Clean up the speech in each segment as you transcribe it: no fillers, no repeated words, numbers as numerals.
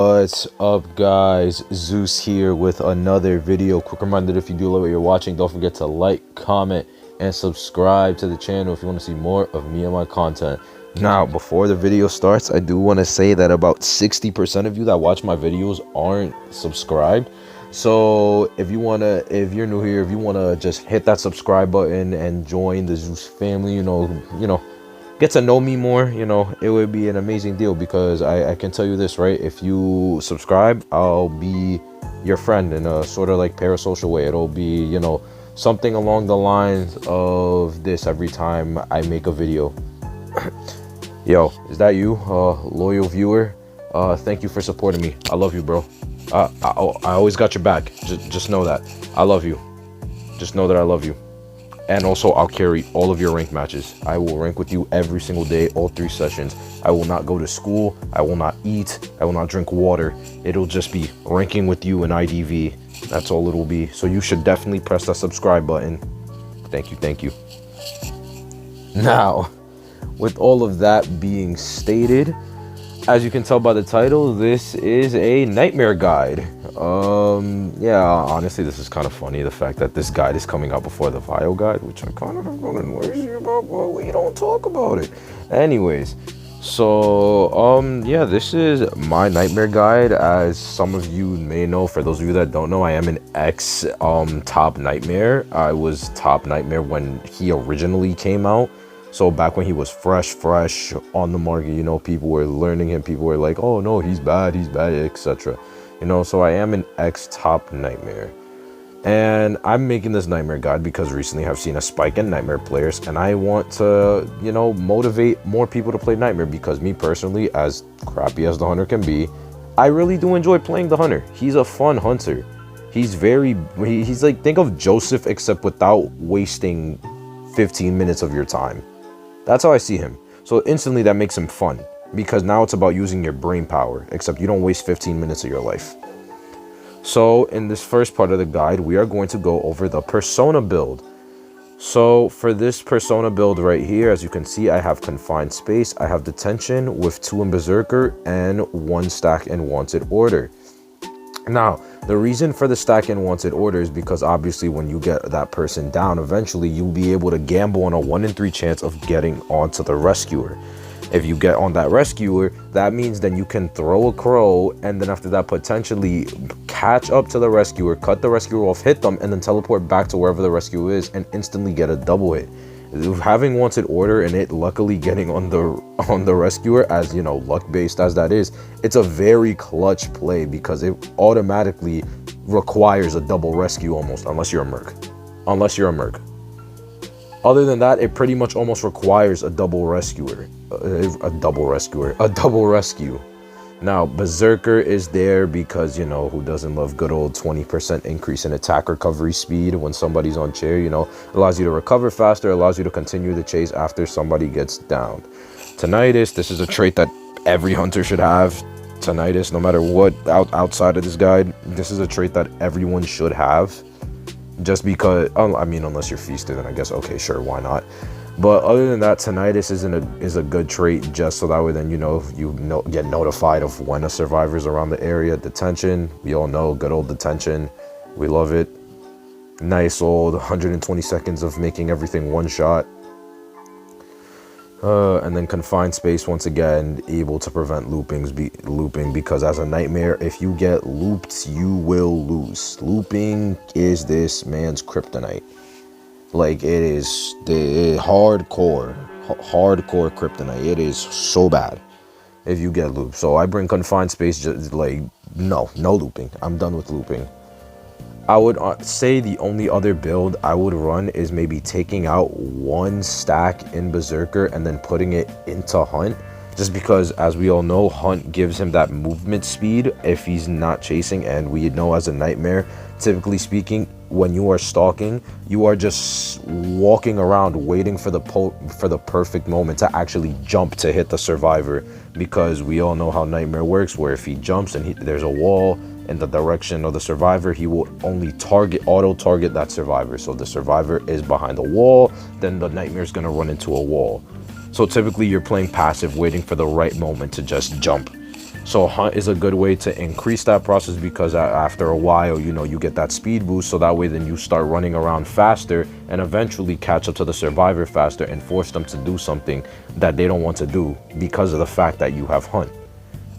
What's up, guys? Zeus here with another video. Quick reminder, if you do love what you're watching, don't forget to like, comment, and subscribe to the channel if you want to see more of me and my content. Now, before the video starts, I do want to say that about 60% of you that watch my videos aren't subscribed. So if you're new here, if you wanna just hit that subscribe button and join the Zeus family, get to know me more, it would be an amazing deal, because I can tell you this, right? If you subscribe, I'll be your friend in a sort of like parasocial way. It'll be, something along the lines of this every time I make a video. Yo, is that you, loyal viewer? Thank you for supporting me. I love you, bro. I always got your back. Just know that. I love you. Just know that I love you. And also, I'll carry all of your rank matches. I will rank with you every single day, all 3 sessions. I will not go to school. I will not eat. I will not drink water. It'll just be ranking with you in IDV. That's all it will be. So you should definitely press that subscribe button. Thank you, thank you. Now, with all of that being stated, as you can tell by the title, this is a nightmare guide. Yeah, honestly, this is kind of funny, the fact that this guide is coming out before the Vio guide, which I kind of have gone noisy about, but we don't talk about it. Anyways, so, yeah, this is my nightmare guide. As some of you may know, for those of you that don't know, I am an ex, top nightmare. I was top nightmare when he originally came out. So back when he was fresh on the market, people were learning him. People were like, oh no, he's bad, etc. So I am an ex-top nightmare. And I'm making this nightmare guide because recently I've seen a spike in nightmare players, and I want to, motivate more people to play nightmare, because me personally, as crappy as the hunter can be, I really do enjoy playing the hunter. He's a fun hunter. He's like, think of Joseph, except without wasting 15 minutes of your time. That's how I see him. So instantly that makes him fun, because now it's about using your brain power, except you don't waste 15 minutes of your life. So in this first part of the guide, we are going to go over the persona build. So for this persona build right here, as you can see, I have confined space, I have detention with 2 in berserker and 1 stack in wanted order. Now, the reason for the stack in wanted order is because obviously when you get that person down, eventually you'll be able to gamble on a 1 in 3 chance of getting onto the rescuer. If you get on that rescuer, that means then you can throw a crow, and then after that potentially catch up to the rescuer, cut the rescuer off, hit them, and then teleport back to wherever the rescuer is and instantly get a double hit. Having wanted order and it luckily getting on the rescuer, as luck based as that is, it's a very clutch play, because it automatically requires a double rescue almost, unless you're a merc. Other than that, it pretty much almost requires a double rescue. Now, berserker is there because, who doesn't love good old 20% increase in attack recovery speed when somebody's on chair, allows you to recover faster, allows you to continue the chase after somebody gets down. Tinnitus, this is a trait that every hunter should have. Tinnitus, no matter what, outside of this guide, this is a trait that everyone should have. Just because, unless you're feasted, then I guess, okay, sure, why not? But other than that, tinnitus is a good trait, just so that way then get notified of when a survivor's around the area. Detention, we all know, good old detention, we love it. Nice old 120 seconds of making everything one shot. And then confined space, once again, able to prevent looping, because as a nightmare, if you get looped, you will lose. Looping is this man's kryptonite. Like, it is the hardcore kryptonite. It is so bad if you get looped. So I bring confined space, just like, no looping. I'm done with looping. I would say the only other build I would run is maybe taking out 1 stack in berserker and then putting it into hunt, just because, as we all know, hunt gives him that movement speed if he's not chasing. And we know, as a nightmare, typically speaking, when you are stalking, you are just walking around waiting for the perfect moment to actually jump to hit the survivor, because we all know how nightmare works, where if he jumps and there's a wall in the direction of the survivor, he will only auto target that survivor. So if the survivor is behind the wall, then the nightmare is going to run into a wall. So typically you're playing passive, waiting for the right moment to just jump. So hunt is a good way to increase that process, because after a while, you know, you get that speed boost, so that way then you start running around faster and eventually catch up to the survivor faster and force them to do something that they don't want to do because of the fact that you have hunt.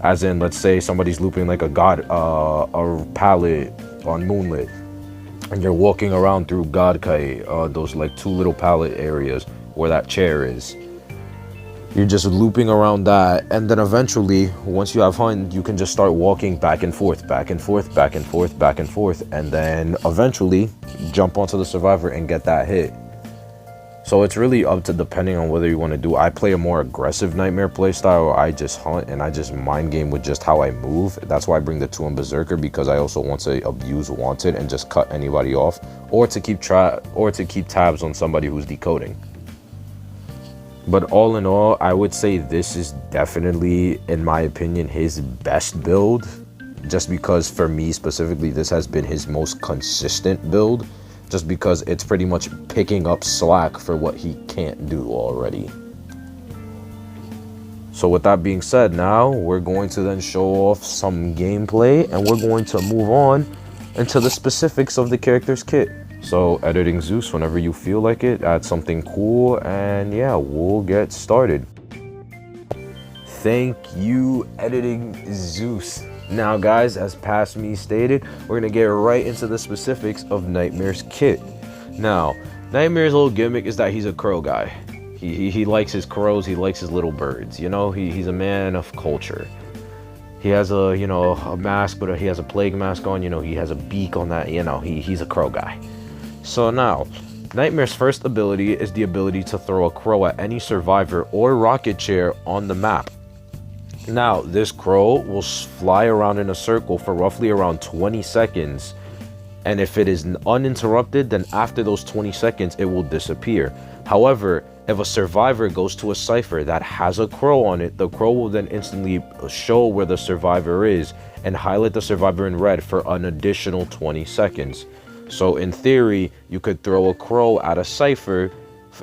As in, let's say somebody's looping like a pallet on Moonlit, and you're walking around through Godkai, those like two little pallet areas where that chair is. You're just looping around that, and then eventually, once you have hunt, you can just start walking back and forth, back and forth, back and forth, back and forth, and then eventually jump onto the survivor and get that hit. So it's really up to depending on whether you want to do. I play a more aggressive Nightmare playstyle, or I just hunt and I just mind game with just how I move. That's why I bring the 2 in Berserker, because I also want to abuse Wanted and just cut anybody off, or to keep tabs on somebody who's decoding. But all in all, I would say this is definitely, in my opinion, his best build, just because for me specifically, this has been his most consistent build, just because it's pretty much picking up slack for what he can't do already. So with that being said, now we're going to then show off some gameplay, and we're going to move on into the specifics of the character's kit. So editing Zeus whenever you feel like it, add something cool, and yeah, we'll get started. Thank you, editing Zeus. Now guys, as past me stated, we're gonna get right into the specifics of Nightmare's kit. Now, Nightmare's little gimmick is that he's a crow guy. He likes his crows, he likes his little birds, you know, he's a man of culture. He has a, you know, a mask, but he has a plague mask on, you know, he has a beak on that, you know, he's a crow guy. So now, Nightmare's first ability is the ability to throw a crow at any survivor or rocket chair on the map. Now, this crow will fly around in a circle for roughly around 20 seconds. And if it is uninterrupted, then after those 20 seconds, it will disappear. However, if a survivor goes to a cipher that has a crow on it, the crow will then instantly show where the survivor is and highlight the survivor in red for an additional 20 seconds. So in theory, you could throw a crow at a cipher,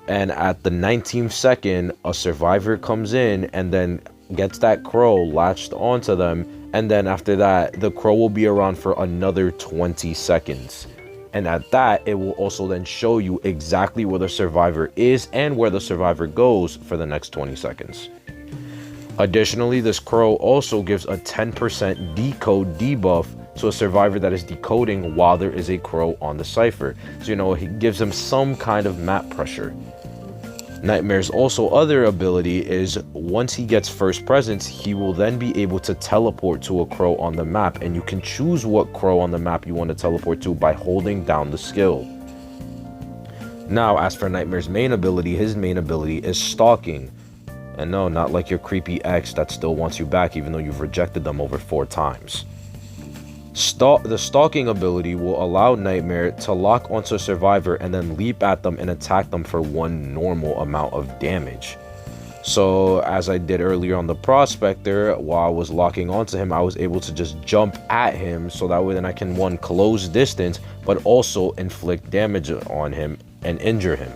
and at the 19th second, a survivor comes in and then gets that crow latched onto them, and then after that, the crow will be around for another 20 seconds. And at that, it will also then show you exactly where the survivor is and where the survivor goes for the next 20 seconds. Additionally, this crow also gives a 10% decode debuff to a survivor that is decoding while there is a crow on the cipher. So, you know, he gives them some kind of map pressure. Nightmare's also other ability is once he gets first presence, he will then be able to teleport to a crow on the map, and you can choose what crow on the map you want to teleport to by holding down the skill. Now, as for Nightmare's main ability, his main ability is stalking. And no, not like your creepy ex that still wants you back even though you've rejected them over 4 times. The stalking ability will allow Nightmare to lock onto a survivor and then leap at them and attack them for 1 normal amount of damage. So as I did earlier on the Prospector, while I was locking onto him, I was able to just jump at him, so that way then I can, 1, close distance, but also inflict damage on him and injure him.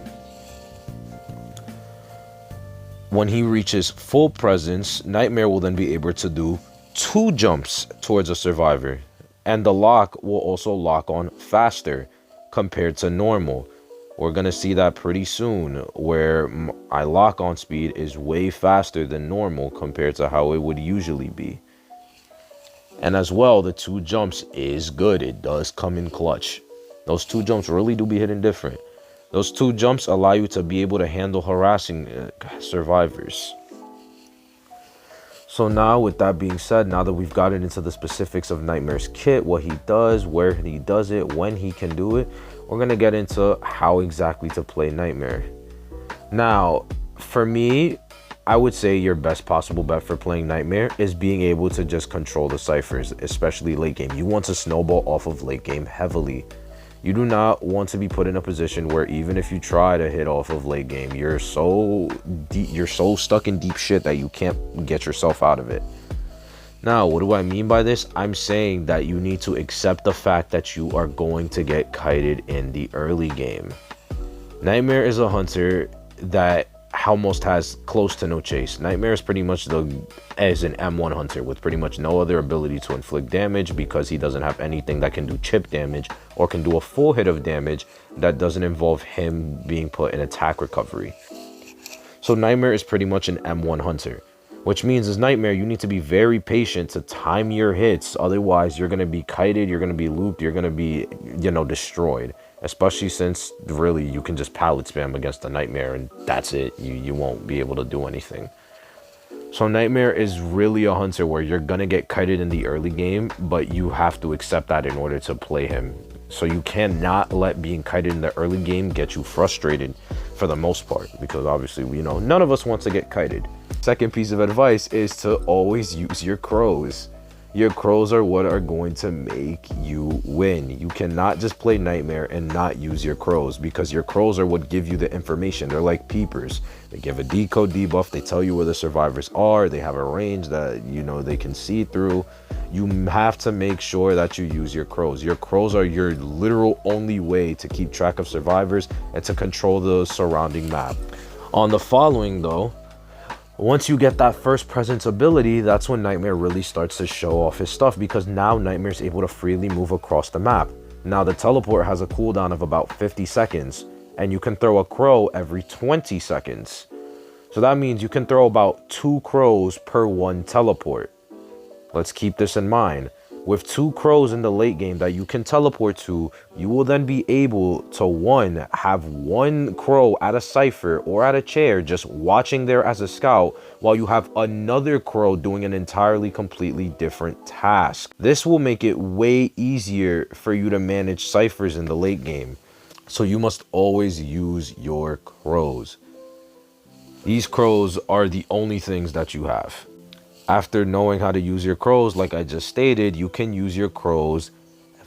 When he reaches full presence, Nightmare will then be able to do 2 jumps towards a survivor. And the lock will also lock on faster compared to normal. We're going to see that pretty soon, where my lock on speed is way faster than normal compared to how it would usually be. And as well, the 2 jumps is good. It does come in clutch. Those 2 jumps really do be hitting different. Those 2 jumps allow you to be able to handle harassing survivors. So now, with that being said, now that we've gotten into the specifics of Nightmare's kit, what he does, where he does it, when he can do it, we're going to get into how exactly to play Nightmare. Now, for me, I would say your best possible bet for playing Nightmare is being able to just control the ciphers, especially late game. You want to snowball off of late game heavily. You do not want to be put in a position where even if you try to hit off of late game, you're so stuck in deep shit that you can't get yourself out of it. Now, what do I mean by this? I'm saying that you need to accept the fact that you are going to get kited in the early game. Nightmare is a hunter that almost has close to no chase. Nightmare is pretty much as an M1 hunter with pretty much no other ability to inflict damage, because he doesn't have anything that can do chip damage or can do a full hit of damage that doesn't involve him being put in attack recovery. So Nightmare is pretty much an M1 hunter, which means as Nightmare, you need to be very patient to time your hits. Otherwise, you're going to be kited, you're going to be looped, you're going to be, destroyed. Especially since, really, you can just pallet spam against the Nightmare and that's it. You won't be able to do anything. So Nightmare is really a hunter where you're going to get kited in the early game, but you have to accept that in order to play him. So you cannot let being kited in the early game get you frustrated for the most part, because obviously, none of us wants to get kited. Second piece of advice is to always use your crows. Your crows are what are going to make you win. You cannot just play Nightmare and not use your crows, because your crows are what give you the information. They're like peepers. They give a decode debuff. They tell you where the survivors are. They have a range that, they can see through. You have to make sure that you use your crows. Your crows are your literal only way to keep track of survivors and to control the surrounding map. On the following, though, once you get that first presence ability, that's when Nightmare really starts to show off his stuff, because now Nightmare is able to freely move across the map. Now the teleport has a cooldown of about 50 seconds, and you can throw a crow every 20 seconds. So that means you can throw about 2 crows per 1 teleport. Let's keep this in mind. With 2 crows in the late game that you can teleport to, you will then be able to have 1 crow at a cipher or at a chair just watching there as a scout, while you have another crow doing an entirely completely different task. This will make it way easier for you to manage ciphers in the late game. So you must always use your crows. These crows are the only things that you have. After knowing how to use your crows, like I just stated, you can use your crows.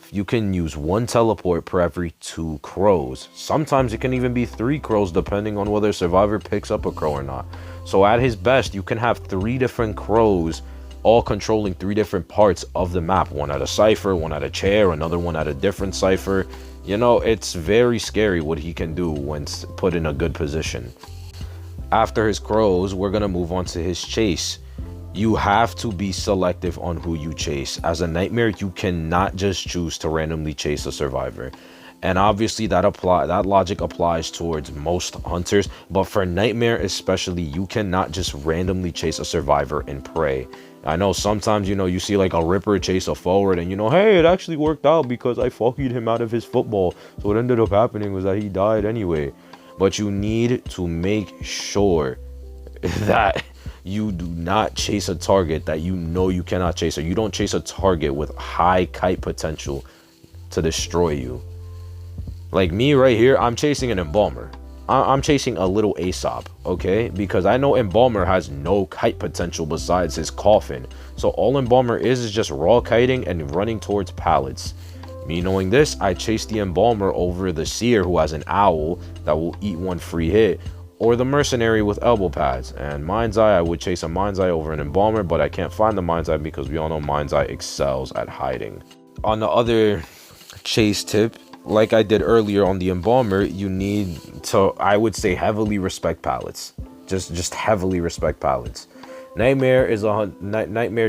You can use 1 teleport per every 2 crows. Sometimes it can even be 3 crows, depending on whether a survivor picks up a crow or not. So at his best, you can have 3 different crows, all controlling 3 different parts of the map. 1 at a cipher, 1 at a chair, another one at a different cipher. It's very scary what he can do when put in a good position. After his crows, we're going to move on to his chase. You have to be selective on who you chase. As a Nightmare, you cannot just choose to randomly chase a survivor. And obviously that logic applies towards most hunters, but for Nightmare especially, you cannot just randomly chase a survivor and pray. I know sometimes, you see like a Ripper chase a forward and hey, it actually worked out because I fucked him out of his football. So what ended up happening was that he died anyway. But you need to make sure that you do not chase a target that you cannot chase, or you don't chase a target with high kite potential to destroy you. Like me right here, I'm chasing an Embalmer. I'm chasing a little Aesop, okay? Because I know Embalmer has no kite potential besides his coffin. So all Embalmer is just raw kiting and running towards pallets. Me knowing this, I chase the Embalmer over the Seer, who has an owl that will eat 1 free hit, or the Mercenary with elbow pads. And Mind's Eye, I would chase a Mind's Eye over an Embalmer, but I can't find the Mind's Eye because we all know Mind's Eye excels at hiding. On the other chase tip, like I did earlier on the Embalmer, you need to, I would say, heavily respect pallets. Just heavily respect pallets. Nightmare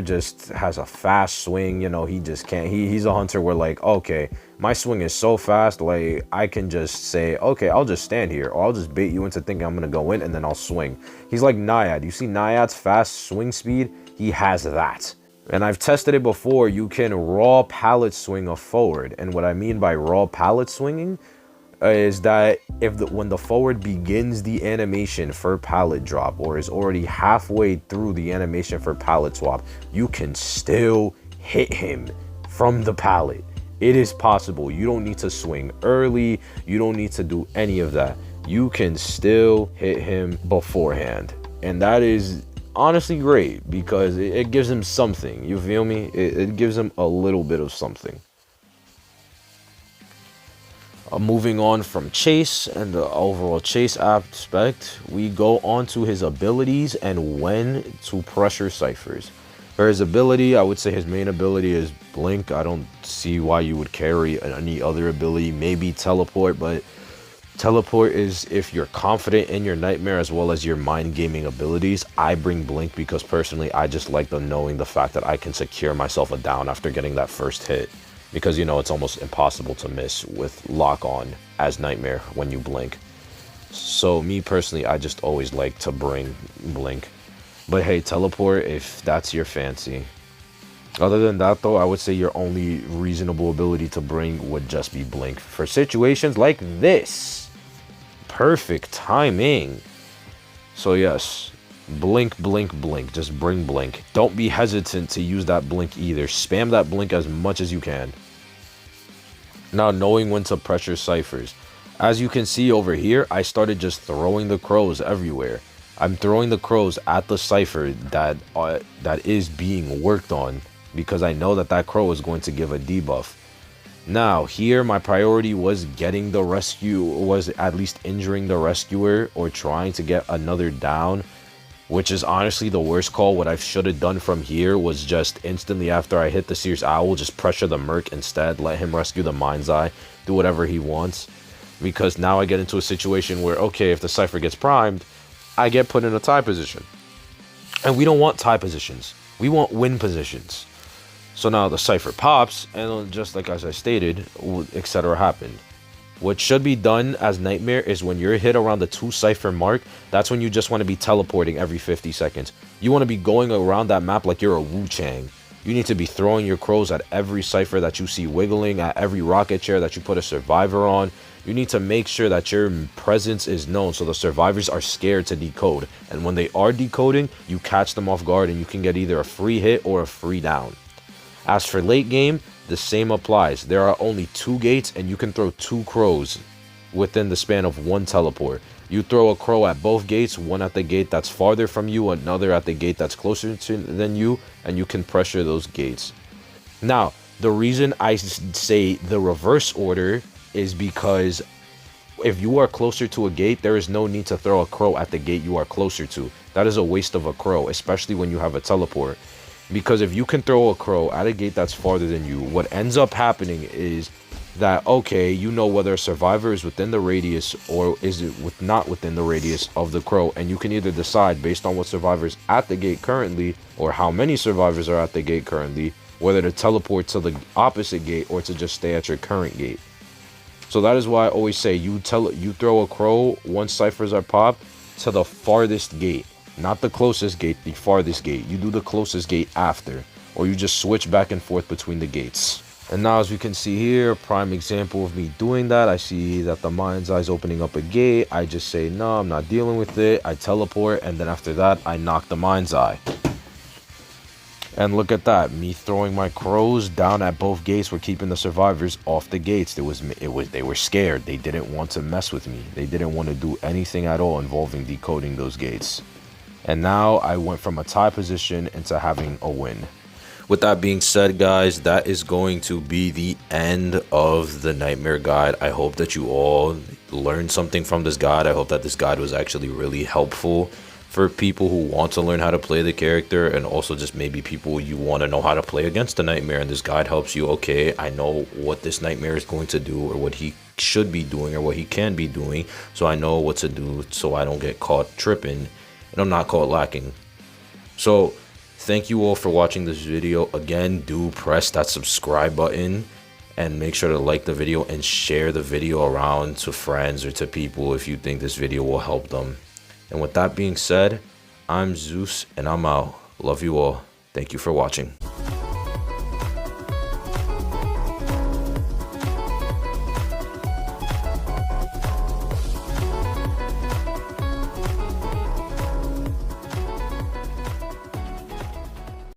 just has a fast swing. He just can't. He's a hunter where like, okay, my swing is so fast, like I can just say, okay, I'll just stand here, or I'll just bait you into thinking I'm gonna go in and then I'll swing. He's like Naiad. You see Naiad's fast swing speed? He has that. And I've tested it before. You can raw pallet swing a forward. And what I mean by raw pallet swinging is that when the forward begins the animation for pallet drop, or is already halfway through the animation for pallet swap, you can still hit him from the pallet. It is possible. You don't need to swing early. You don't need to do any of that. You can still hit him beforehand. And that is honestly great, because it gives him something. You feel me? It gives him a little bit of something. Moving on from chase and the overall chase aspect, we go on to his abilities and when to pressure ciphers. For his ability, I would say his main ability is Blink. I don't see why you would carry any other ability. Maybe Teleport, but Teleport is if you're confident in your nightmare as well as your mind gaming abilities. I bring blink because personally I just like the knowing the fact that I can secure myself a down after getting that first hit, because you know it's almost impossible to miss with lock on as nightmare when you blink. So me personally, I just always like to bring blink. But hey, teleport if that's your fancy. Other than that though, I would say your only reasonable ability to bring would just be blink for situations like this. Perfect timing. So yes, blink, blink, blink. Just bring blink. Don't be hesitant to use that blink either. Spam that blink as much as you can. Now, knowing when to pressure ciphers. As you can see over here, I started just throwing the crows everywhere. I'm throwing the crows at the cipher that is being worked on, because I know that that crow is going to give a debuff. Now, here my priority was getting the rescue, was at least injuring the rescuer or trying to get another down, which is honestly the worst call. What I should have done from here was just instantly after I hit the Sears Owl, just pressure the Merc instead, let him rescue the Mind's Eye, do whatever he wants. Because now I get into a situation where, okay, if the Cypher gets primed, I get put in a tie position. And we don't want tie positions. We want win positions. So now the Cypher pops, and just like as I stated, etc. happened. What should be done as Nightmare is when you're hit around the 2 Cypher mark, that's when you just want to be teleporting every 50 seconds. You want to be going around that map like you're a Wu-Chang. You need to be throwing your crows at every Cypher that you see wiggling, at every rocket chair that you put a survivor on. You need to make sure that your presence is known so the survivors are scared to decode. And when they are decoding, you catch them off guard and you can get either a free hit or a free down. As for late game, the same applies. There are only 2 gates and you can throw 2 crows within the span of 1 teleport. You throw a crow at both gates, one at the gate that's farther from you, another at the gate that's closer than you, and you can pressure those gates. Now, the reason I say the reverse order is because if you are closer to a gate, there is no need to throw a crow at the gate you are closer to. That is a waste of a crow, especially when you have a teleport. Because if you can throw a crow at a gate that's farther than you, what ends up happening is that, okay, you know whether a survivor is within the radius or is it not within the radius of the crow, and you can either decide based on what survivors at the gate currently or how many survivors are at the gate currently, whether to teleport to the opposite gate or to just stay at your current gate. So that is why I always say you throw a crow once ciphers are popped to the farthest gate. Not the closest gate, the farthest gate. You do the closest gate after, or you just switch back and forth between the gates. And now as we can see here, prime example of me doing that, I see that the Mind's Eye is opening up a gate. I just say, no, I'm not dealing with it. I teleport, and then after that, I knock the Mind's Eye. And look at that, me throwing my crows down at both gates were keeping the survivors off the gates. They were scared. They didn't want to mess with me. They didn't want to do anything at all involving decoding those gates. And now I went from a tie position into having a win. With that being said, guys, that is going to be the end of the Nightmare Guide. I hope that you all learned something from this guide. I hope that this guide was actually really helpful for people who want to learn how to play the character, and also just maybe people you want to know how to play against the Nightmare. And this guide helps you, okay, I know what this Nightmare is going to do, or what he should be doing, or what he can be doing, so I know what to do so I don't get caught tripping and I'm not caught lacking. So thank you all for watching this video. Again, do press that subscribe button and make sure to like the video and share the video around to friends or to people if you think this video will help them. And with that being said, I'm Zeus and I'm out. Love you all. Thank you for watching.